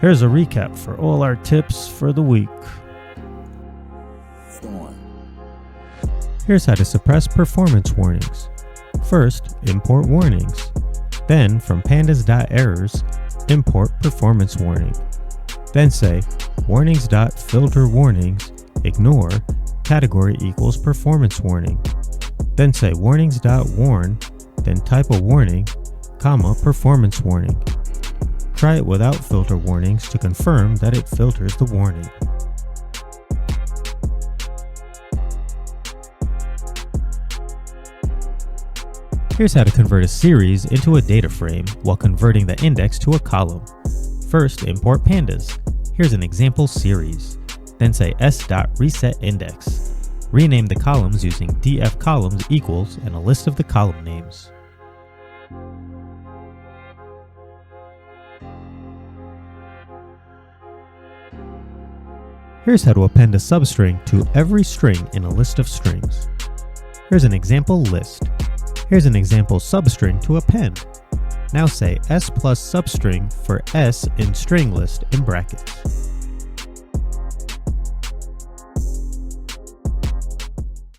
Here's a recap for all our tips for the week. Here's how to suppress performance warnings. First, import warnings. Then, from pandas.errors, import performance warning. Then say warnings.filter warnings, ignore, category equals performance warning. Then say warnings.warn, then type a warning, comma, performance warning. Try it without filter warnings to confirm that it filters the warning. Here's how to convert a series into a data frame while converting the index to a column. First, import pandas. Here's an example series. Then say s.resetIndex. Rename the columns using dfcolumns equals and a list of the column names. Here's how to append a substring to every string in a list of strings. Here's an example list. Here's an example substring to append. Now say s plus substring for s in string list in brackets.